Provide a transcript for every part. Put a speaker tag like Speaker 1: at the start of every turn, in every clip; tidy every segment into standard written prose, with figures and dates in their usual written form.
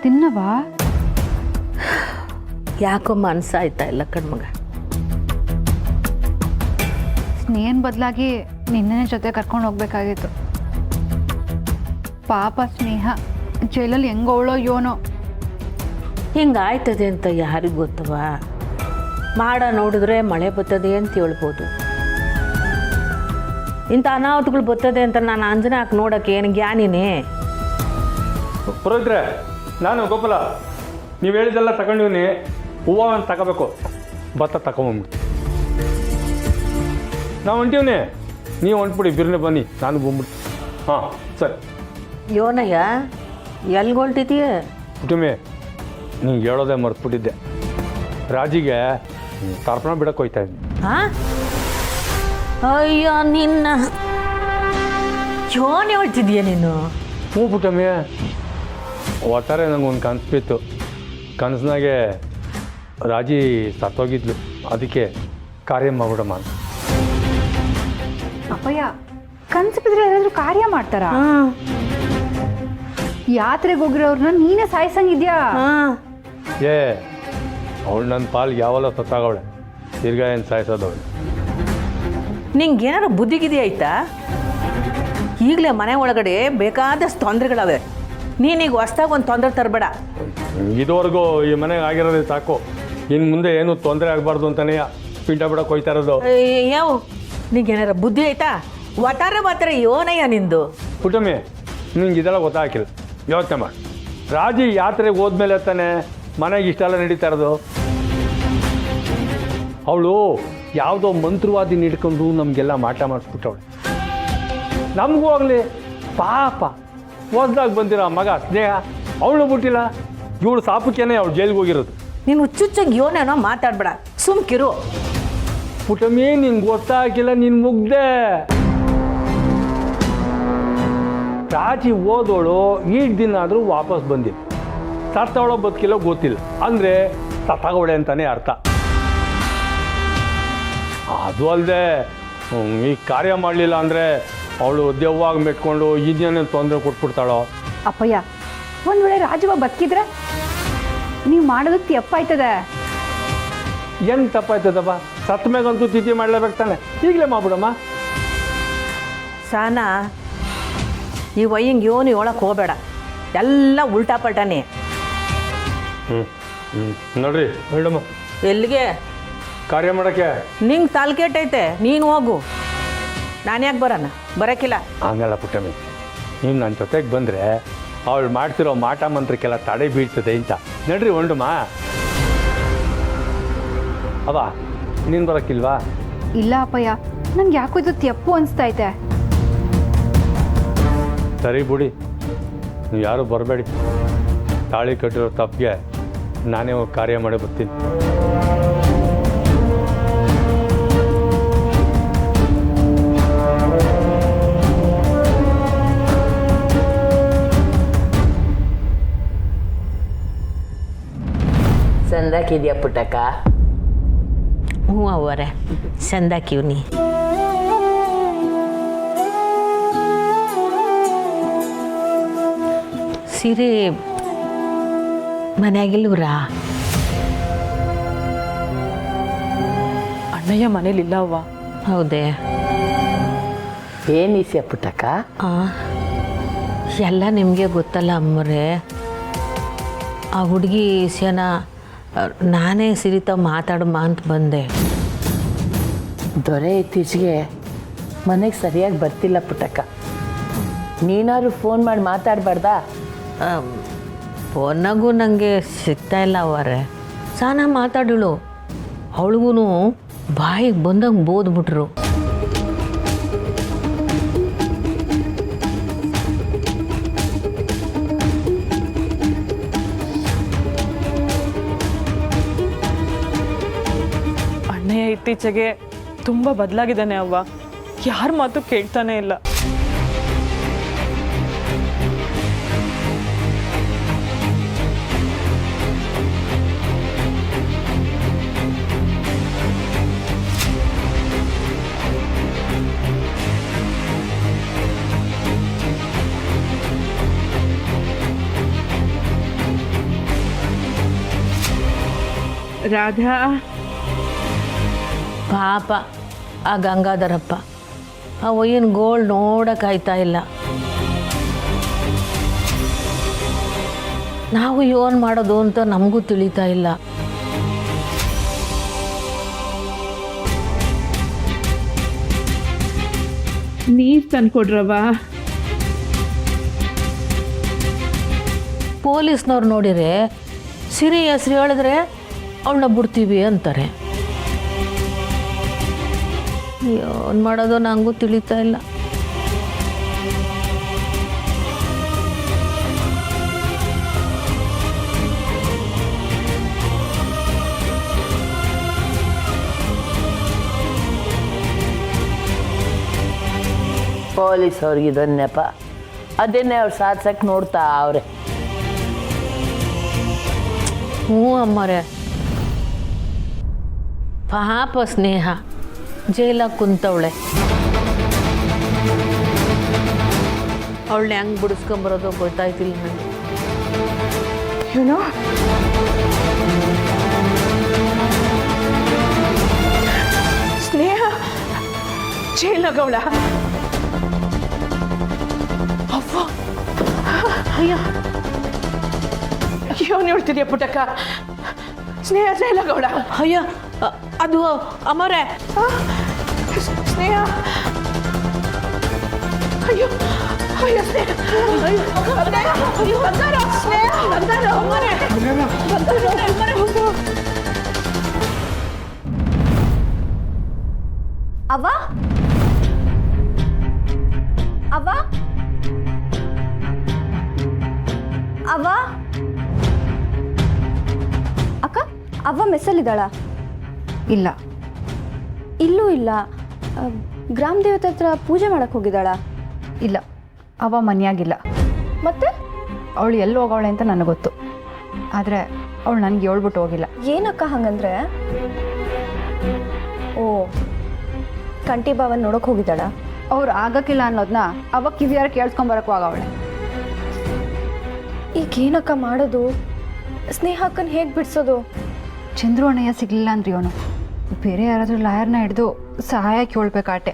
Speaker 1: ತಿನ್ನವಾ?
Speaker 2: ಯಾಕೋ ಮನಸ್ಸಾಯ್ತಾ ಇಲ್ಲ ಕಣ್ಮಗ.
Speaker 1: ಸ್ನೇಹನ್ ಬದಲಾಗಿ ನಿನ್ನೆ ಜೊತೆ ಕರ್ಕೊಂಡು ಹೋಗ್ಬೇಕಾಗಿತ್ತು. ಪಾಪ ಸ್ನೇಹ ಜೈಲಲ್ಲಿ ಹೆಂಗವಳೋ ಯೋನೋ.
Speaker 2: ಹಿಂಗಾಯ್ತದೆ ಅಂತ ಯಾರಿಗೆ ಗೊತ್ತವ? ಮಾಡ ನೋಡಿದ್ರೆ ಮಳೆ ಬರ್ತದೆ ಅಂತ ಹೇಳ್ಬೋದು. ಇಂಥ ಅನಾಹುತಗಳು ಬರ್ತದೆ ಅಂತ ನಾನು ಅಂಜನೆ ಹಾಕಿ ನೋಡೋಕ್ಕೆ ಏನು ಜ್ಞಾನಿನೇ?
Speaker 3: ಪುರೋಹಿತ್ರೆ, ನಾನು ಗೋಪಾಲ, ನೀವು ಹೇಳಿದ್ದೆಲ್ಲ ತಗೊಂಡಿವ್ನಿ. ಹೂವು ಅಂತ ತಗೋಬೇಕು, ಭತ್ತ ತಗೊಂಬಂದ್ಬಿಟ್ಟು ನಾವು ಹೊಂಟೀವ್ನಿ. ನೀವು ಹೊಂಟ್ಬಿಡಿ, ಬಿರ್ನೆ ಬನ್ನಿ, ನಾನು ಬಂದ್ಬಿಟ್ಟು. ಹಾಂ ಸರಿ.
Speaker 2: ಯೋನಯ್ಯ ಎಲ್ಲಿಗೆ ಹೊಲ್ಟಿದೀಯ?
Speaker 3: ಕುಟುಂಬಿ, ನಿಂಗೆ ಹೇಳೋದೇ ಮರ್ತ್ಬಿಟ್ಟಿದ್ದೆ. ರಾಜಿಗೆ ತರ್ಪಣ ಬಿಡಕ್ಕೆ ಹೋಯ್ತಾ ಇದ್ದೀನಿ.
Speaker 2: ಹಾಂ? ಅಯ್ಯೋ ನಿನ್ನ ಯೋನೆ ಹೊಳ್ತಿದೀಯ ನೀನು?
Speaker 3: ಹ್ಞೂ ಪುಟ್ಟಮ್ಮಿ, ಒಟ್ಟಾರೆ ನಂಗೆ ಒಂದು ಕನಸು ಬಿತ್ತು. ಕನಸಿನಾಗೆ ರಾಜಿ ಸತ್ತೋಗಿದ್ಲು, ಅದಕ್ಕೆ ಕಾರ್ಯ ಮಾಡ್ಬಿಡಮ್ಮ ಅಂತ.
Speaker 1: ಅಪ್ಪಯ್ಯ, ಕನ್ಸು ಬಿದ್ರೆ ಏನಾದರೂ ಕಾರ್ಯ ಮಾಡ್ತಾರಾ? ಯಾತ್ರೆಗೆ ಹೋಗಿರೋರ್ನ ನೀನೇ ಸಾಯಿಸಂಗಿದ್ಯಾ?
Speaker 3: ಏ, ಅವಳು ನನ್ನ ಪಾಲ್ಗೆ ಯಾವಲ್ಲ ಸತ್ತಾಗವಳೆ, ತಿರ್ಗಾ ಏನು ಸಾಯಿಸೋದವಳು.
Speaker 2: ನಿಂಗೆ ಏನಾರು ಬುದ್ಧಿಗಿದೆಯಾ ಆಯ್ತಾ? ಈಗಲೇ ಮನೆ ಒಳಗಡೆ ಬೇಕಾದಷ್ಟು ತೊಂದರೆಗಳವೆ. ನೀನೀಗ ಹೊಸ್ದಾಗಿ ಒಂದು ತೊಂದರೆ ತರಬೇಡ.
Speaker 3: ಇದುವರೆಗೂ ಈ ಮನೆಗೆ ಆಗಿರೋದೇ ಸಾಕು. ಇನ್ನು ಮುಂದೆ ಏನು ತೊಂದರೆ ಆಗಬಾರ್ದು ಅಂತಲೇ ಪಿಂಡ ಬಿಡಕ್ಕೆ ಹೋಯ್ತಾ ಇರೋದು.
Speaker 2: ಯಾವ ನಿಂಗೆ ಏನಾರ ಬುದ್ಧಿ ಆಯ್ತಾ? ಒಟ್ಟಾರೆ ಯೋನಯ್ಯ ನಿಂದು.
Speaker 3: ಕುಟುಂಬಿ, ನಿಂಗೆ ಇದೆಲ್ಲ ಗೊತ್ತಾಗಿಲ್ಲ, ಯೋಚನೆ ಮಾಡಿ. ರಾಜಿ ಯಾತ್ರೆಗೆ ಹೋದ್ಮೇಲೆ ತಾನೆ ಮನೆಗೆ ಇಷ್ಟೆಲ್ಲ ನಡೀತಾ ಇರೋದು. ಅವಳು ಯಾವುದೋ ಮಂತ್ರವಾದಿ ಹಿಡ್ಕೊಂಡು ನಮಗೆಲ್ಲ ಮಾಟ ಮಾಡಿಸ್ಬಿಟ್ಟವಳು. ನಮಗೂ ಆಗಲಿ ಪಾಪ, ಹೊಸ್ದಾಗಿ ಬಂದಿರೋ ಮಗ ಸ್ನೇಹ, ಅವಳು ಬಿಟ್ಟಿಲ್ಲ. ಇವಳು ಸಾಪಕ್ಕೇನೆ ಅವಳು ಜೈಲಿಗೆ ಹೋಗಿರೋದು.
Speaker 2: ನೀನು ಹುಚ್ಚುಚ್ಚಂಗೆ ಯೋನೇನೋ ಮಾತಾಡ್ಬೇಡ, ಸುಮ್ಕಿರು.
Speaker 3: ಪುಟಮಿ, ನಿಂಗೆ ಗೊತ್ತಾಗಿಲ್ಲ, ನೀನು ಮುಗ್ದೆ. ರಾಜಿ ಓದೋಳು ಈಡ್ ದಿನ ಆದರೂ ವಾಪಸ್ ಬಂದಿಲ್ಲ. ಸತ್ತವಳೋ ಬದುಕಿಲ್ಲೋ ಗೊತ್ತಿಲ್ಲ, ಅಂದರೆ ಸತ್ತಾಗವಳೆ ಅಂತಲೇ ಅರ್ಥ. ಅದು ಅಲ್ಲದೆ ಈ ಕಾರ್ಯ ಮಾಡಲಿಲ್ಲ ಅಂದರೆ ಅವಳು ದೆವ್ವಾಗಿ ಮೆಟ್ಕೊಂಡು ಇನ್ನೇನೇ ತೊಂದರೆ ಕೊಟ್ಬಿಡ್ತಾಳೋ.
Speaker 1: ಅಪ್ಪಯ್ಯ, ಒಂದು ವೇಳೆ ರಾಜವ್ವ ಬದುಕಿದ್ರೆ ನೀವು ಮಾಡೋದಕ್ಕೆ ತಪ್ಪಾಯ್ತದೆ.
Speaker 3: ಏನು ತಪ್ಪಾಯ್ತದಪ್ಪ? ಸತ್ತ ಮೇಗಂತೂ ತಿಥಿ ಮಾಡಲೇಬೇಕು ತಾನೆ, ಈಗಲೇ ಮಾಡ್ಬಿಡಮ್ಮ.
Speaker 2: ಸಾನಾ, ಈ ವಯ್ಯಂಗೆ ಯೋನಿ ಒಳಕ್ಕೆ ಹೋಗಬೇಡ, ಎಲ್ಲ ಉಲ್ಟಾ ಪಲ್ಟಾನೆ.
Speaker 3: ನೋಡ್ರಿ ಹೇಳಮ್ಮ,
Speaker 2: ಎಲ್ಲಿಗೆ?
Speaker 3: ಕಾರ್ಯ ಮಾಡೋಕ್ಕೆ.
Speaker 2: ನಿಂಗೆ ತಲೆಕೆಟ್ಟೈತೆ, ನೀನು ಹೋಗು. ನಾನು ಯಾಕೆ ಬರೋಣ? ಬರೋಕ್ಕಿಲ್ಲ.
Speaker 3: ಹಂಗಲ್ಲ ಪುಟ್ಟಮ್ಮಿ, ನೀವು ನನ್ನ ಜೊತೆಗೆ ಬಂದರೆ ಅವಳು ಮಾಡ್ತಿರೋ ಮಾಟ ಮಂತ್ರಕ್ಕೆಲ್ಲ ತಡೆ ಬೀಳ್ತದೆ ಅಂತ. ನಡ್ರಿ ಹೊಂಡಮ್ಮ. ಅವ ನೀನು ಬರೋಕ್ಕಿಲ್ವಾ?
Speaker 1: ಇಲ್ಲ ಅಪ್ಪಯ್ಯ, ನಂಗೆ ಯಾಕೋ ಇದು ತಪ್ಪು ಅನಿಸ್ತೈತೆ.
Speaker 3: ಸರಿ ಬಿಡಿ, ನೀವು ಯಾರೂ ಬರಬೇಡಿ. ತಾಳಿ ಕಟ್ಟಿರೋ ತಪ್ಪಿಗೆ ನಾನೇ ಹೋಗಿ ಕಾರ್ಯ ಮಾಡಿ ಬರ್ತೀನಿ.
Speaker 2: ಸಂದಾಕಿದ್ಯಾ ಪುಟ್ಟಕ್ಕ? ಹ್ಞೂ ಅವರೇ, ಸಂದಾಕಿವ್ನಿ. ಸೀರೆ ಮನೆಯಾಗಿಲ್ಲವ್ರಾ?
Speaker 4: ಅಣ್ಣಯ್ಯ ಮನೇಲಿಲ್ಲ ಅವ್ವ.
Speaker 2: ಹೌದೇ?
Speaker 5: ಏನಿಸ್ಯ ಪುಟ್ಟಕ್ಕ?
Speaker 2: ಎಲ್ಲ ನಿಮಗೆ ಗೊತ್ತಲ್ಲ ಅಮ್ಮರೇ. ಆ ಹುಡುಗಿ ವಿಷಯನ ನಾನೇ ಸಿರಿತ ಮಾತಾಡಮ್ಮ ಅಂತ ಬಂದೆ.
Speaker 5: ದೊರೆ ಇತ್ತೀಚೆಗೆ ಮನೆಗೆ ಸರಿಯಾಗಿ ಬರ್ತಿಲ್ಲ ಪುಟ್ಟಕ್ಕ. ನೀನಾದ್ರು ಫೋನ್ ಮಾಡಿ ಮಾತಾಡಬಾರ್ದಾ?
Speaker 2: ಫೋನಾಗೂ ನನಗೆ ಸಿಗ್ತಾ ಇಲ್ಲ ಅವರೇ. ಸಾನ ಮಾತಾಡಿಳು, ಅವಳಿಗೂ ಬಾಯಿಗೆ ಬಂದಂಗೆ ಬೋದ್ಬಿಟ್ರು.
Speaker 4: ಅಣ್ಣಯ್ಯ ಇತ್ತೀಚೆಗೆ ತುಂಬ ಬದಲಾಗಿದ್ದಾನೆ ಅವ್ವ. ಯಾರ ಮಾತು ಕೇಳ್ತಾನೆ ಇಲ್ಲ.
Speaker 2: ರಾಧಾ
Speaker 5: ಪಾಪ ಆ ಗಂಗಾಧರಪ್ಪ ಆ ಒಯ್ಯನ ಗೋಲ್ಡ್ ನೋಡೋಕ್ಕಾಯ್ತಾ ಇಲ್ಲ. ನಾವು ಏನು ಮಾಡೋದು ಅಂತ ನಮಗೂ ತಿಳಿತಾ ಇಲ್ಲ.
Speaker 2: ನೀರು ತಂದ್ಕೊಡ್ರವ.
Speaker 5: ಪೊಲೀಸ್ನವ್ರು ನೋಡಿರೆ ಸಿರಿ ಹೆಸ್ರು ಹೇಳಿದ್ರೆ ಅವಳನ್ನ ಬಿಡ್ತೀವಿ ಅಂತಾರೆ. ಏನು ಮಾಡೋದು ನನಗೂ ತಿಳಿತಾ ಇಲ್ಲ. ಪೊಲೀಸ್ ಅವ್ರಿಗೆ ಇದೊಂದು ನೆಪ, ಅದನ್ನೇ ಅವ್ರು ಸಾಧಿಸಕ್ಕೆ ನೋಡ್ತಾ ಅವ್ರೆ. ಹ್ಞೂ ಅಮ್ಮರೇ, ಪಾಪ ಸ್ನೇಹ ಜೈಲಾಗ ಕುಂತವಳೆ. ಅವಳನ್ನ ಹೆಂಗೆ ಬಿಡಿಸ್ಕೊಂಬರೋದು ಗೊತ್ತಾಯ್ತಿಲ್ಲ ನನಗೆ.
Speaker 1: ಏನೋ
Speaker 2: ಸ್ನೇಹ ಜೈಲಾಗವಳ. ಅವ್ವ
Speaker 5: ಅಯ್ಯೋ
Speaker 2: ಏನು ಹೇಳ್ತಿದ್ಯಾ ಪುಟ್ಟಕ್ಕ? ಸ್ನೇಹ ಜೈಲಾಗವಳ.
Speaker 5: ಅಯ್ಯೋ ಅದು ಅಮ್ಮರೇ.
Speaker 2: ಸ್ನೇಹ ಅಯ್ಯೋ ಅಯ್ಯೋ ಸ್ನೇಹ ಅಯ್ಯೋ ಬಂಗಾರ ಸ್ನೇಹ ಬಂಗಾರ ಅಮ್ಮರೇ
Speaker 1: ಅವ್ವ ಅವ್ವ ಅವ್ವ ಅಕ್ಕ, ಅವ್ವ ಮೆಸ್ಸಲ್ಲಿದ್ದಾಳ? ಇಲ್ಲ, ಇಲ್ಲೂ ಇಲ್ಲ. ಗ್ರಾಮ ದೇವತೆ ಹತ್ರ ಪೂಜೆ ಮಾಡಕ್ಕೆ ಹೋಗಿದ್ದಾಳ? ಇಲ್ಲ, ಅವ್ವ ಮನೆಯಾಗಿಲ್ಲ. ಮತ್ತೆ ಅವಳು ಎಲ್ಲಿ ಹೋಗವಳೆ ಅಂತ ನನಗೆ ಗೊತ್ತು, ಆದರೆ ಅವಳು ನನಗೆ ಹೇಳ್ಬಿಟ್ಟು ಹೋಗಿಲ್ಲ. ಏನಕ್ಕ ಹಂಗಂದ್ರೆ? ಓ, ಕಂಟಿ ಬಾವನ್ ನೋಡೋಕೆ ಹೋಗಿದ್ದಾಳ? ಅವ್ರು ಆಗಕ್ಕಿಲ್ಲ ಅನ್ನೋದನ್ನ ಅವಾಗ ಕಿವಿಯಾರ ಕೇಳಿಸ್ಕೊಂಬರಕ್ಕೂ ಆಗವಳೆ. ಈಗೇನಕ್ಕ ಮಾಡೋದು? ಸ್ನೇಹಕ್ಕನ್ನು ಹೇಗೆ ಬಿಡಿಸೋದು? ಚಂದ್ರು ಅಣ್ಣಯ್ಯ ಸಿಗಲಿಲ್ಲ ಅಂದ್ರಿ ಅವನು. ಬೇರೆ ಯಾರಾದರೂ ಲಾಯರ್ನ ಹಿಡಿದು ಸಹಾಯ ಕೇಳಬೇಕಾಟೆ.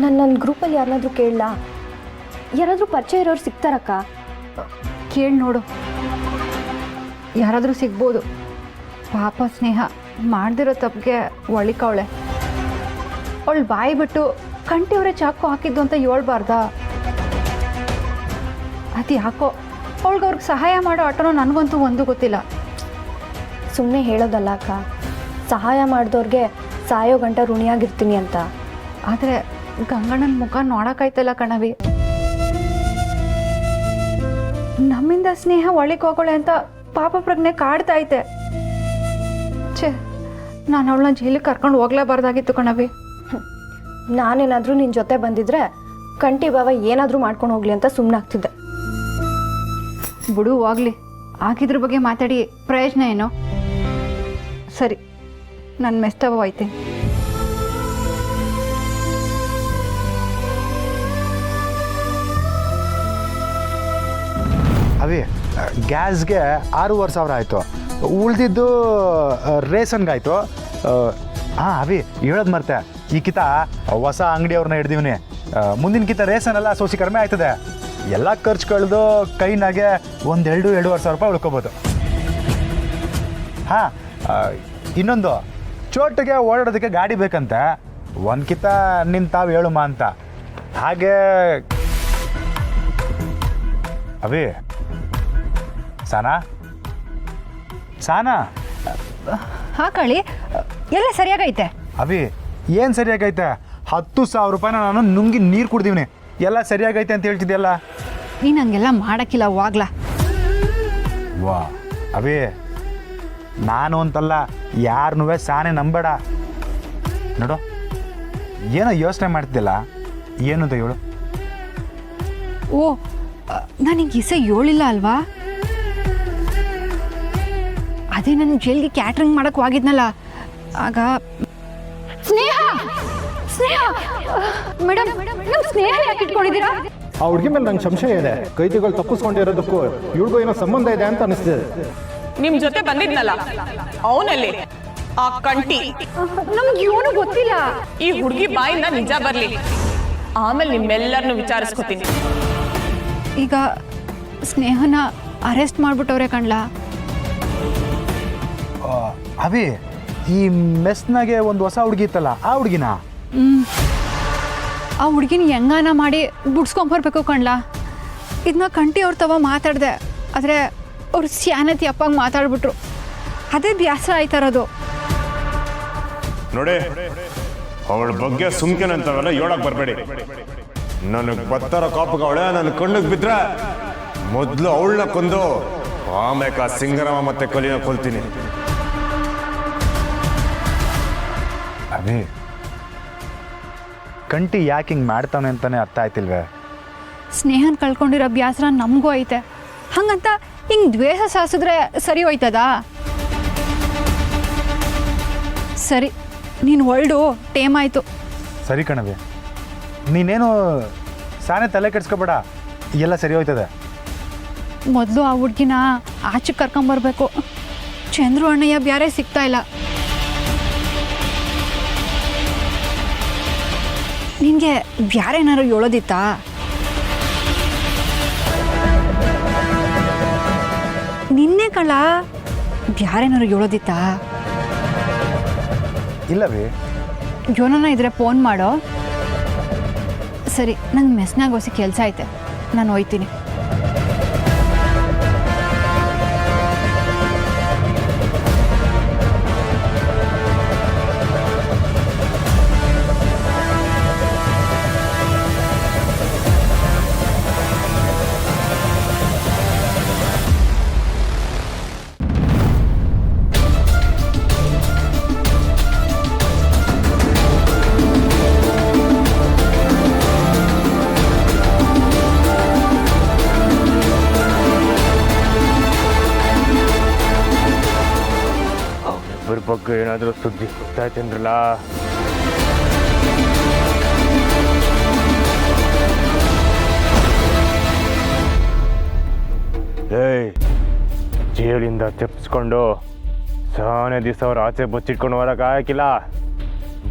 Speaker 1: ನನ್ನ ಗ್ರೂಪಲ್ಲಿ ಯಾರನ್ನಾದ್ರೂ ಕೇಳಲ್ಲ? ಯಾರಾದರೂ ಪರಿಚಯ ಇರೋರು ಸಿಗ್ತಾರಕ್ಕ? ಕೇಳಿ ನೋಡು, ಯಾರಾದರೂ ಸಿಗ್ಬೋದು. ಪಾಪ ಸ್ನೇಹ ಮಾಡ್ದಿರೋ ತಪ್ಪಿಗೆ ಒಳಿಕವಳೆ. ಅವಳು ಬಾಯಿ ಬಿಟ್ಟು ಕಂಟಿಯವರೇ ಚಾಕು ಹಾಕಿದ್ದು ಅಂತ ಹೇಳ್ಬಾರ್ದ? ಅದು ಯಾಕೋ ಅವಳಿಗೆ ಸಹಾಯ ಮಾಡೋ ಆಟನೋ ನನಗಂತೂ ಒಂದು ಗೊತ್ತಿಲ್ಲ. ಸುಮ್ಮನೆ ಹೇಳೋದಲ್ಲ ಅಕ್ಕ, ಸಹಾಯ ಮಾಡಿದವ್ರಿಗೆ ಸಾಯೋ ಗಂಟ ಋಣಿಯಾಗಿರ್ತೀನಿ ಅಂತ. ಆದರೆ ಗಂಗಣ್ಣನ ಮುಖ ನೋಡೋಕ್ಕಾಯ್ತಲ್ಲ ಕಣವಿ. ನಮ್ಮಿಂದ ಸ್ನೇಹ ಒಳಗೆ ಹೋಗೋಳೆ ಅಂತ ಪಾಪ ಪ್ರಜ್ಞೆ ಕಾಡ್ತಾ ಐತೆ. ಛೇ, ನಾನು ಅವಳನ್ನ ಜೈಲಿಗೆ ಕರ್ಕೊಂಡು ಹೋಗ್ಲೇಬಾರ್ದಾಗಿತ್ತು ಕಣವಿ. ನಾನೇನಾದರೂ ನಿನ್ನ ಜೊತೆ ಬಂದಿದ್ರೆ ಕಂಟಿ ಬಾವ ಏನಾದರೂ ಮಾಡ್ಕೊಂಡು ಹೋಗ್ಲಿ ಅಂತ ಸುಮ್ಮನಾಗ್ತಿದ್ದೆ. ಬಿಡು ಹೋಗ್ಲಿ, ಆಗಿದ್ರ ಬಗ್ಗೆ ಮಾತಾಡಿ ಪ್ರಯೋಜನ ಏನು? ಸರಿ, ನನ್ನ ಮೆಸ್ತವ ಐತೆ.
Speaker 6: ಅವೇ ಗ್ಯಾಸ್ಗೆ 6,500 ಆಯಿತು. ಉಳಿದಿದ್ದು ರೇಷನ್ಗಾಯ್ತು. ಹಾಂ ಅವೇ ಹೇಳೋದು ಮರ್ತೆ, ಈ ಕಿತ ಹೊಸ ಅಂಗಡಿಯವ್ರನ್ನ ಹಿಡ್ದೀವ್ನಿ. ಮುಂದಿನ ಕಿತ ರೇಷನ್ ಎಲ್ಲ ಸೋಸಿ ಕಡಿಮೆ ಆಯ್ತದೆ. ಎಲ್ಲ ಖರ್ಚು ಕಳೆದು ಕೈನಾಗೆ 1,2,500 ರೂಪಾಯಿ ಉಳ್ಕೊಬೋದು. ಹಾಂ, ಇನ್ನೊಂದು ಚೋಟಿಗೆ ಓಡಾಡೋದಕ್ಕೆ ಗಾಡಿ ಬೇಕಂತೆ. ಒಂದು ಕಿತ ತಾವು ಹೇಳುಮಾ ಅಂತ. ಹಾಗೆ ಅವೇ ಸಾನಾ
Speaker 1: ಹಾಂ ಕಳಿ, ಎಲ್ಲ ಸರಿಯಾಗೈತೆ.
Speaker 6: ಅವೇ ಏನು ಸರಿಯಾಗೈತೆ? 10,000 ರೂಪಾಯಿನ ನಾನು ನುಂಗಿ ನೀರು ಕುಡ್ದೀವ್ನಿ. ಎಲ್ಲ ಸರಿಯಾಗೈತೆ ಅಂತ ಹೇಳ್ತಿದ್ಯಲ್ಲ.
Speaker 1: ನೀನು ಹಂಗೆಲ್ಲ ಮಾಡೋಕ್ಕಿಲ್ಲ, ಹೋಗ್ಲಾ.
Speaker 6: ವಾ ಅವೇ, ನಾನು ಅಂತಲ್ಲ, ಯಾರನ್ನೂ ಸಾನೆ ನಂಬೇಡ. ನೋಡು, ಏನೋ ಯೋಚನೆ ಮಾಡ್ತಿದ್ದಿಲ್ಲ, ಏನು ಅಂತ ಹೇಳು.
Speaker 1: ಓ, ನನಗೆ ಇಸ ಹೇಳಿಲ್ಲ ಅಲ್ವಾ? ಅದೇ ನಾನು ಜೈಲಿಗೆ ಕ್ಯಾಟ್ರಿಂಗ್ ಮಾಡಕ್ಕೆ ಹೋಗಿದ್ನಲ್ಲ, ಆಗ ಸ್ನೇಹ ಸ್ನೇಹ ಮೇಡಮ್, ನಮ್ಮ ಸ್ನೇಹ ಯಾಕೆ ಇಟ್ಕೊಂಡಿದ್ದೀರಾ?
Speaker 7: ಆ ಹುಡುಗಿ ಮೇಲೆ ನಂಗೆ ಸಂಶಯ ಇದೆ. ಕೈದಿಗಳು ತಪ್ಪಿಸ್ಕೊಂಡಿರೋದಕ್ಕೂ ಇವಳಿಗೂ ಏನೋ ಸಂಬಂಧ ಇದೆ ಅಂತ ಅನಿಸ್ತಿದೆ.
Speaker 4: ನಿಮ್ ಜೊತೆ ಬಂದಿದ್ನಲ್ಲ ಅವನಲ್ಲಿ ಆ ಕಂಟಿ.
Speaker 1: ನಮ್ಗೆ ಏನು ಗೊತ್ತಿಲ್ಲ.
Speaker 4: ಈ ಹುಡುಗಿ ಬಾಯಿಂದ ನಿಜ ಬರ್ಲಿ, ಆಮೇಲೆ ನಿಮ್ಮೆಲ್ಲರನ್ನು ವಿಚಾರಿಸ್ಕೊತೀನಿ.
Speaker 1: ಈಗ ಸ್ನೇಹನ ಅರೆಸ್ಟ್ ಮಾಡ್ಬಿಟ್ಟವ್ರೆ ಕಣ್ಲಾ.
Speaker 6: ಅವಿ, ಈ ಮೆಸ್ನಾಗೆ ಒಂದು ಹೊಸ ಹುಡುಗಿ ಇತ್ತಲ್ಲ, ಆ ಹುಡುಗಿನ?
Speaker 1: ಆ ಹುಡುಗಿನ ಹೆಂಗಾನ ಮಾಡಿ ಬಿಡ್ಸ್ಕೊಂಬರ್ಬೇಕು ಕಣ್ಲಾ. ಇದನ್ನ ಕಂಟಿ ಅವ್ರ ತವ ಮಾತಾಡಿದೆ, ಆದರೆ ಅವ್ರು ಸ್ಯಾನತಿ ಅಪ್ಪಂಗೆ ಮಾತಾಡ್ಬಿಟ್ರು. ಅದೇ ಬೇಸರ ಆಯ್ತಾರದು.
Speaker 7: ನೋಡಿ, ಅವಳ ಬಗ್ಗೆ ಸುಮ್ಕೆನೆ ಅಂತವೆಲ್ಲ ಹೇಳಕ್ ಬರಬೇಡಿ. ನನಗೆ ಬತ್ತಾರ ಕಾಪುಗ ಅವಳೆ ನನ್ನ ಕಣ್ಣಿಗೆ ಬಿದ್ರೆ ಮೊದಲು ಅವಳನ್ನ ಕೊಂದು ಆಮೇಲೆ ಆ ಸಿಂಗರಮ ಮತ್ತೆ ಕಲಿನ ಕೊಲ್ತೀನಿ.
Speaker 6: ಅವಿ, ಕಂಟಿ ಯಾಕೆ ಹಿಂಗೆ ಮಾಡ್ತಾನೆ ಅಂತಾನೆ ಅರ್ಥ ಆಯ್ತಿಲ್ವೇ?
Speaker 1: ಸ್ನೇಹನ ಕಳ್ಕೊಂಡಿರೋ ಬೇಸರ ನಮಗೂ ಐತೆ. ಹಂಗಂತ ಹಿಂಗೆ ದ್ವೇಷ ಸಾಸಿದ್ರೆ ಸರಿ ಹೋಯ್ತದ? ಸರಿ, ನೀನು ಹೊರಡು, ಟೇಮ್ ಆಯಿತು.
Speaker 6: ಸರಿ ಕಣವಿ, ನೀನೇನು ಸಾನೆ ತಲೆ ಕೆಡ್ಸ್ಕೊಬೇಡ, ಎಲ್ಲ ಸರಿ ಹೋಯ್ತದೆ.
Speaker 1: ಮೊದಲು ಆ ಹುಡ್ಗಿನ ಆಚೆ ಕರ್ಕೊಂಬರ್ಬೇಕು. ಚಂದ್ರು ಅಣ್ಣಯ್ಯ ಬ್ಯಾರೆ ಸಿಗ್ತಾ ಇಲ್ಲ. ನಿನಗೆ ಬ್ಯಾರೆ ಏನಾರು ಹೇಳೋದಿತ್ತಾ? ನಿನ್ನೆ ಕಳ್ಳ ಬ್ಯಾರೆ ಏನಾರು ಹೇಳೋದಿತ್ತಾ?
Speaker 6: ಇಲ್ಲವೇ?
Speaker 1: ಯೋನನ ಇದ್ರೆ ಫೋನ್ ಮಾಡೋ. ಸರಿ, ನಂಗೆ ಮೆಸ್ನಾಗ ಹೊಸ ಕೆಲಸ ಐತೆ, ನಾನು ಹೋಯ್ತೀನಿ.
Speaker 7: ಇಬ್ಬರ ಬಗ್ಗೆ ಏನಾದರೂ ಸುದ್ದಿ ಗೊತ್ತಾಯ್ತೇನ್ರಲ್ಲ? ಏಯ್, ಜೈಲಿಂದ ತೆಪ್ಪಿಸ್ಕೊಂಡು ಸಾನೆ ದಿವಸ ಅವ್ರು ಆಚೆ ಬಚ್ಚಿಟ್ಕೊಂಡು ಹೋಗಕ್ಕೆ ಹಾಕಿಲ್ಲ.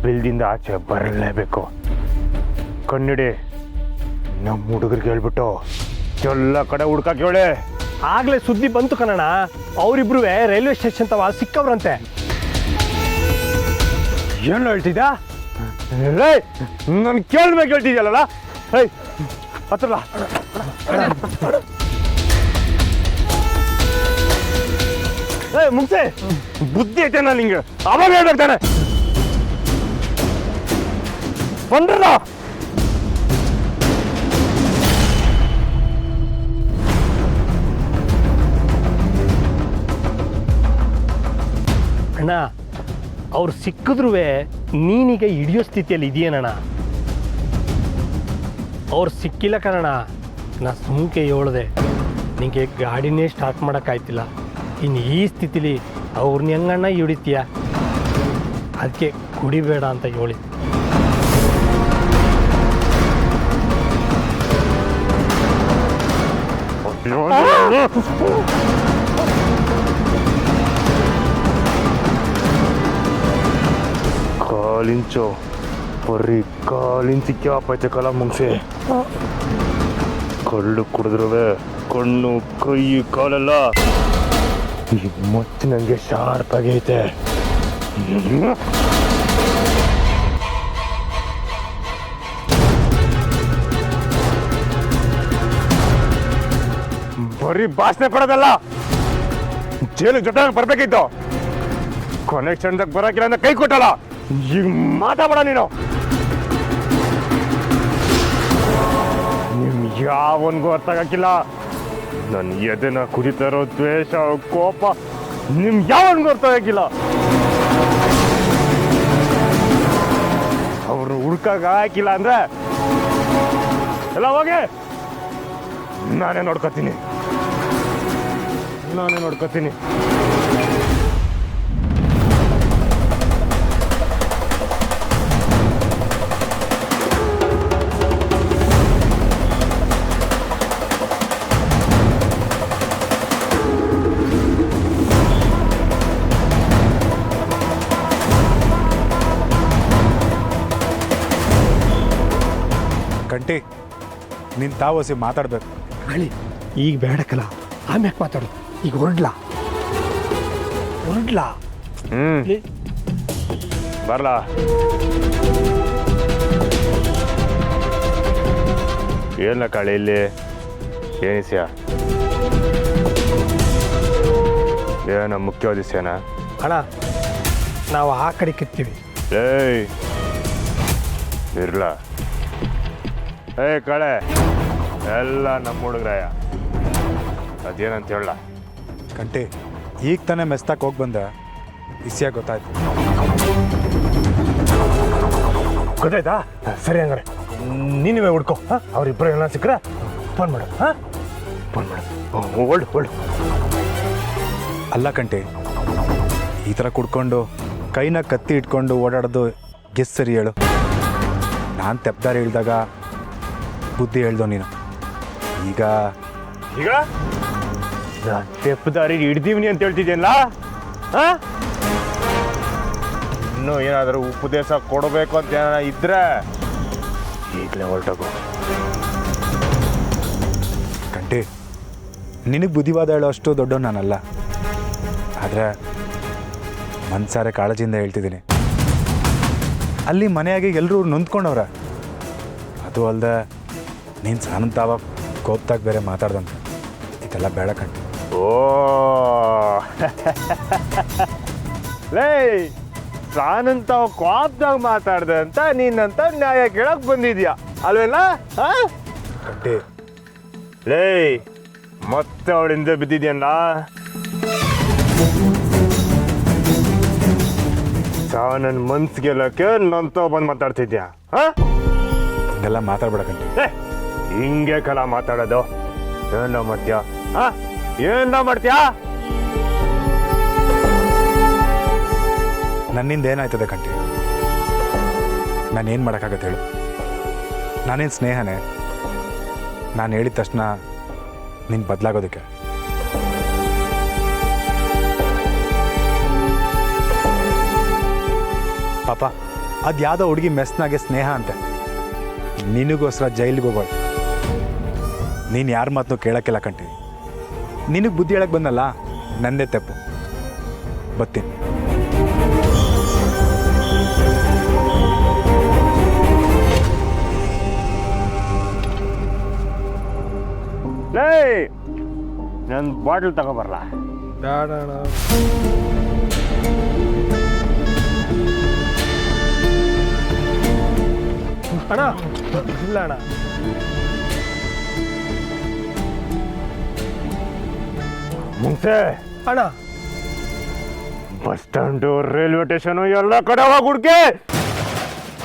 Speaker 7: ಬಿಲ್ದಿಂದ ಆಚೆ ಬರಲೇಬೇಕು. ಕಣ್ಣಿಡಿ, ನಮ್ಮ ಹುಡುಗರಿಗೆ ಹೇಳ್ಬಿಟ್ಟು ಎಲ್ಲ ಕಡೆ ಹುಡ್ಕಕ್ಕೆ ಹೇಳಿ.
Speaker 8: ಆಗ್ಲೇ ಸುದ್ದಿ ಬಂತು ಕಣಣ್ಣ, ಅವರಿಬ್ರು ರೈಲ್ವೆ ಸ್ಟೇಷನ್ ತವ ಸಿಕ್ಕವ್ರಂತೆ.
Speaker 7: ಏನು ಹೇಳ್ತಿದ್ದ? ನಾನು ಕೇಳ್ಬೇಕು ಹೇಳ್ತಿದ್ಯಲ್ಲ. ಏಯ್, ಹತ್ರಲ್ಲ. ಏಯ್ ಮುಗ್ಸೆ, ಬುದ್ಧಿ ಐತೆ ನಾನು ನಿಂಗೆ ಅವಾಗ ಹೇಳ್ಬೇಕಾನೆ. ಬಂದ್ರಲ್ಲ.
Speaker 8: ಅಣ್ಣ, ಅವ್ರು ಸಿಕ್ಕಿದ್ರೂ ನೀನೀಗ ಹಿಡಿಯೋ ಸ್ಥಿತಿಯಲ್ಲಿ ಇದೆಯೇನಣ್ಣ? ಅವ್ರು ಸಿಕ್ಕಿಲ್ಲ ಕಣಣ್ಣ. ನಾ ಸುಮ್ಕೆ ಹೇಳ್ದೆ, ನಿನಗೆ ಗಾಡಿನೇ ಸ್ಟಾರ್ಟ್ ಮಾಡೋಕ್ಕಾಯ್ತಿಲ್ಲ. ಇನ್ನು ಈ ಸ್ಥಿತಿಲಿ ಅವ್ರನ್ನ ಹೆಂಗಣ್ಣ ಹಿಡಿತೀಯ? ಅದಕ್ಕೆ ಕುಡಿಬೇಡ ಅಂತ ಹೇಳಿ.
Speaker 7: ಕಾಲಿಂಚು ಬರೀ ಕಾಲಿಂಚಿ ಕ್ಯಾಪೈತೆ ಕಲ ಮುಂಗ್ಸೆ. ಕಳ್ಳು ಕುಡಿದ್ರುವೆ ಕಣ್ಣು ಕೈ ಕಾಲೆಲ್ಲ ಈ ಮಚ್ಚು ನನಗೆ ಶಾರ್ಪ್ ಆಗೈತೆ. ಬರೀ ಭಾಷಣೆ ಕೊಡೋದಲ್ಲ, ಜೈಲು ಜೊತೆ ಬರ್ಬೇಕಿತ್ತು. ಕನೆಕ್ಷನ್ದಾಗ ಬರೋಕಿಲ್ಲ ಅಂದ್ರೆ ಕೈ ಕೊಟ್ಟಲ್ಲ. ಈಗ ಮಾತಾಡ ನೀನು. ನಿಮ್ ಯಾವನ್ಗೂ ಅರ್ಥ ಆಗಕ್ಕಿಲ್ಲ. ನನ್ನ ಎದೆನ ಕುದಿತಾ ಇರೋ ದ್ವೇಷ ಕೋಪ ನಿಮ್ ಯಾವನ್ಗೂ ಅರ್ಥ ಆಗಕ್ಕಿಲ್ಲ. ಅವ್ರು ಹುಡ್ಕಾಗ ಹಾಕಿಲ್ಲ ಅಂದ್ರೆ ಎಲ್ಲ ಹೋಗಿ ನಾನೇ ನೋಡ್ಕೊತೀನಿ.
Speaker 6: ನಿನ್ನ ತಾವಸಿ ಮಾತಾಡಬೇಕು.
Speaker 8: ಹೇಳಿ ಈಗ ಬೇಡಕ್ಕಲ್ಲ, ಆಮ್ಯಾಕೆ ಮಾತಾಡು. ಈಗ ಹೊರಡ್ಲಾ
Speaker 7: ಬರ್ಲಾ? ಏನ ಕಾಳಿ ಇಲ್ಲಿ ಏನಿಸ್ಯ? ಏನ ಮುಖ್ಯವಾದ ವಿಷಯನ?
Speaker 8: ಅಣ್ಣ ನಾವು ಆ ಕಡೆ ಕಿತ್ತೀವಿ.
Speaker 7: ಏಯ್ ಇರ್ಲ. ಕಳೆ ಎಲ್ಲ ನಮ್ಮ ಹುಡುಗ್ರಾಯ. ಅದೇನಂತ ಹೇಳ
Speaker 6: ಕಂಟಿ, ಈಗ ತಾನೇ ಮೆಸ್ತಾಕ್ ಹೋಗಿ ಬಂದೆ, ವಿಷಯ ಗೊತ್ತಾಯ್ತು.
Speaker 8: ಗೊತ್ತಾಯ್ತಾ? ಸರಿ ಹಂಗಾರೆ ನೀವೇ ಹುಡ್ಕೋ. ಅವ್ರಿಬ್ಬರು ಎಲ್ಲ ಸಿಕ್ಕರೆ ಫೋನ್ ಮಾಡು. ಫೋನ್ ಮಾಡು. ಒಳ್ಳು.
Speaker 6: ಅಲ್ಲ ಕಂಟಿ, ಈ ಥರ ಕುಡ್ಕೊಂಡು ಕೈನ ಕತ್ತಿ ಇಟ್ಕೊಂಡು ಓಡಾಡೋದು ಗೆಸ್ ಸರಿ ಹೇಳು? ನಾನು ತೆಪ್ದಾರಿ ಹೇಳ್ದಾಗ ಬುದ್ಧಿ ಹೇಳ್ದೋ ನೀನು. ಈಗ
Speaker 7: ತೆಪ್ಪದಾರಿ ಹಿಡ್ದೀವ್ನಿ ಅಂತ ಹೇಳ್ತಿದ್ಯಲ್ಲ? ಇನ್ನೂ ಏನಾದರೂ ಉಪದೇಶ ಕೊಡಬೇಕು ಅಂತ ಏನಾರ ಇದ್ರೆ ಈಗಲೇ ಹೊರಟೋಗು.
Speaker 6: ಕಂಟಿ, ನಿನಗೆ ಬುದ್ಧಿವಾದ ಹೇಳೋ ಅಷ್ಟು ದೊಡ್ಡವ ನಾನಲ್ಲ. ಆದರೆ ಮನ್ಸಾರೆ ಕಾಳಜಿಯಿಂದ ಹೇಳ್ತಿದ್ದೀನಿ. ಅಲ್ಲಿ ಮನೆಯಾಗಿ ಎಲ್ಲರೂ ನೊಂದ್ಕೊಂಡವ್ರ. ಅದು ಅಲ್ಲದೆ ನೀನು ಸಾನಂತ ತಾವ ಕೋಪ್ತಾಗ ಬೇರೆ ಮಾತಾಡ್ದಂತ. ಇದೆಲ್ಲ ಬೇಡ ಕಂಟಿ.
Speaker 7: ಓ ಲೇ, ಸಾನಂತ ಕ್ವಾಪ್ದಾಗ ಮಾತಾಡ್ದೆ ಅಂತ ನೀನಂತ ನ್ಯಾಯ ಕೇಳಕ್ ಬಂದಿದ್ಯಾ ಅಲ್ವೇನ?
Speaker 6: ಕಂಟಿ,
Speaker 7: ಲೇ, ಮತ್ತೆ ಅವಳಿಂದ ಬಿದ್ದಿದ್ಯಲ್ಲ. ನನ್ನ ಮನ್ಸು ಗೆಲ್ಲಕ್ಕೆ ನಂತ ಬಂದು ಮಾತಾಡ್ತಿದ್ಯಾ?
Speaker 6: ಹಿಂಗೆಲ್ಲ ಮಾತಾಡ್ಬೇಡ ಕಂಟಿ.
Speaker 7: ಹಿಂಗೆ ಕಲ ಮಾತಾಡೋದು? ಏನ ಮಾಡ್ತೀಯಾ? ಏನ ಮಾಡ್ತೀಯಾ?
Speaker 6: ನನ್ನಿಂದ ಏನಾಯ್ತದೆ ಕಂಟಿ? ನಾನೇನು ಮಾಡೋಕ್ಕಾಗತ್ತೆ ಹೇಳು? ನಾನೇನು ಸ್ನೇಹನೇ? ನಾನು ಹೇಳಿದ ತಕ್ಷಣ ನೀನು ಬದಲಾಗೋದಕ್ಕೆ? ಪಾಪ ಅದು ಯಾವುದೋ ಹುಡುಗಿ ಮೆಸ್ನಾಗೆ ಸ್ನೇಹ ಅಂತೆ. ನಿನಗೋಸ್ಕರ ಜೈಲಿಗೆ ಹೋಗೋಳು. ನೀನು ಯಾರ ಮಾತನ್ನು ಕೇಳೋಕ್ಕಿಲ್ಲ ಕಂಟಿ. ನಿನಗೆ ಬುದ್ಧಿ ಹೇಳಕ್ಕೆ ಬಂದಲ್ಲ, ನಂದೇ ತಪ್ಪು. ಬರ್ತೀನಿ.
Speaker 7: ಲೇ, ನನ್ನ ಬಾಟ್ಲ್ ತಗೊಬರ್ಲ?
Speaker 8: ಬೇಡ ಅಣ್ಣ. ಇಲ್ಲ ಅಣ್ಣ.
Speaker 7: ಮುಂಚೆ
Speaker 8: ಅಣ್ಣ
Speaker 7: ಬಸ್ ಸ್ಟ್ಯಾಂಡು, ರೈಲ್ವೆ ಸ್ಟೇಷನು ಎಲ್ಲ ಕಡೆ ಹೋಗಿ ಹುಡ್ಕೆ.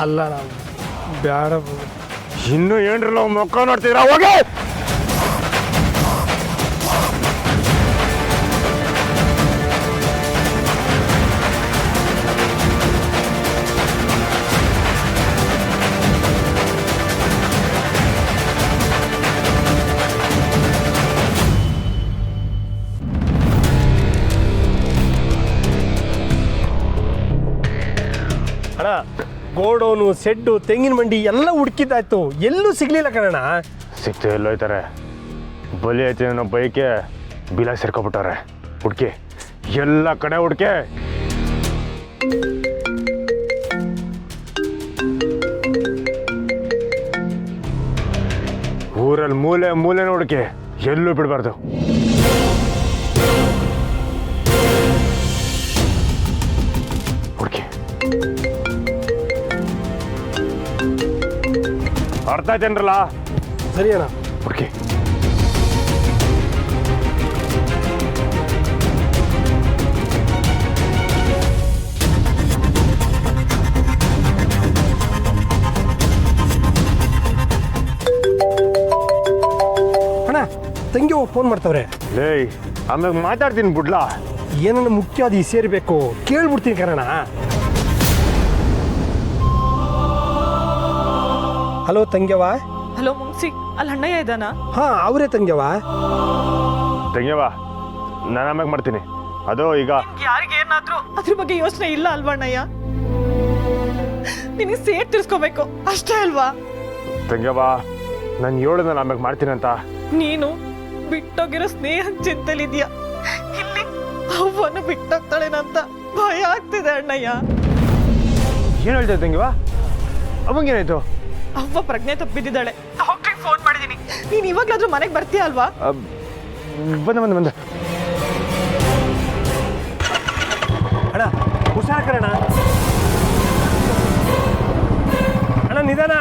Speaker 8: ಅಲ್ಲ ಅಣ್ಣ, ಬೇಡ.
Speaker 7: ಇನ್ನು ಏನ್ರಲ್ಲ ಮಕ್ಕ ನೋಡ್ತಿದ್ರ? ಹೋಗಿ.
Speaker 8: ಅಣ್ಣ, ಗೋಡೌನು, ಸೆಡ್ಡು, ತೆಂಗಿನ ಮಂಡಿ ಎಲ್ಲ ಹುಡುಕಿದ್ದಾಯ್ತು, ಎಲ್ಲೂ ಸಿಗ್ಲಿಲ್ಲ ಕಣಣ್ಣ.
Speaker 7: ಸಿಕ್ತು ಎಲ್ಲೋಯ್ತಾರೆ? ಬಲಿ ಐತೆ ಅನ್ನೋ ಬೈಕೆ ಬಿಲ ಸೇರ್ಕೊಬಿಟ್ಟಾರೆ. ಹುಡ್ಕಿ, ಎಲ್ಲ ಕಡೆ ಹುಡ್ಕೆ. ಊರಲ್ಲಿ ಮೂಲೆ ಮೂಲೆನ ಹುಡ್ಕೆ, ಎಲ್ಲೂ ಬಿಡಬಾರ್ದು. ಹುಡ್ಕಿ. ಅರ್ಥ ಆಯ್ತೇನ್ರಲ್ಲ?
Speaker 8: ಸರಿ ಅಣ್ಣ.
Speaker 7: ಹುಡ್ಕಿ.
Speaker 8: ಅಣ್ಣ, ತಂಗಿ ಫೋನ್ ಮಾಡ್ತಾವ್ರೆ.
Speaker 7: ಲೇ, ಆಮೇಲೆ ಮಾತಾಡ್ತೀನಿ ಬಿಡ್ಲಾ?
Speaker 8: ಏನನ್ನ ಮುಖ್ಯವಾದ ಈ ಸೇರ್ಬೇಕು ಕೇಳ್ಬಿಡ್ತೀನಿ ಕಣಣ್ಣ. ಹಲೋ ತಂಗ್ಯವ.
Speaker 4: ಹಲೋ ಮುಂಗ್ಸಿ, ಅಲ್ಲಿ ಅಣ್ಣಯ್ಯ ಇದ್ದಾನಾ?
Speaker 8: ಹಾ, ಅವರೇ ತಂಗ್ಯವ.
Speaker 7: ತಂಗ್ಯವ, ನಾನು ಆಮ್ಯಾಗ ಮಾಡ್ತೀನಿ. ಅದು ಈಗ
Speaker 4: ಯಾರಿಗೆ ಏನಾದ್ರೂ ಅದ್ರ ಬಗ್ಗೆ ಯೋಚನೆ ಇಲ್ಲ ಅಲ್ವಾ ಅಣ್ಣಯ್ಯ? ನಿನಗೆ ಸೇಟ್ ತಿರ್ಸ್ಕೋಬೇಕು ಅಷ್ಟೇ ಅಲ್ವಾ?
Speaker 7: ತಂಗ್ಯವ,
Speaker 9: ನಾನು ಹೇಳೋದನ್ನ ಆಮೇಲೆ ಮಾಡ್ತೀನಂತ.
Speaker 4: ನೀನು ಬಿಟ್ಟೋಗಿರೋ ಸ್ನೇಹ ಚಿಂತೆಲಿದ್ಯಾ, ಇಲ್ಲಿ ಅವ್ವನ ಬಿಟ್ಟೋಗ್ತಾಳೇನಂತ ಭಯ ಆಗ್ತಿದೆ ಅಣ್ಣಯ್ಯ.
Speaker 9: ಏನು ಹೇಳ್ತಾ ತಂಗಿವಾ? ಅವಂಗೇನಾಯ್ತು?
Speaker 4: ಅವ್ವ ಪ್ರಜ್ಞೆ ತಪ್ಪಿದ್ದಾಳೆ. ಡಾಕ್ಟ್ರಿಗೆ ಫೋನ್ ಮಾಡಿದ್ದೀನಿ. ನೀನು ಇವಾಗ್ಲಾದ್ರೂ ಮನೆಗೆ ಬರ್ತೀಯ ಅಲ್ವಾ?
Speaker 9: ಬಂದ ಅಣ್ಣ, ಹುಷಾರ್ ಕಣ ಅಣ್ಣ, ನಿಧಾನ.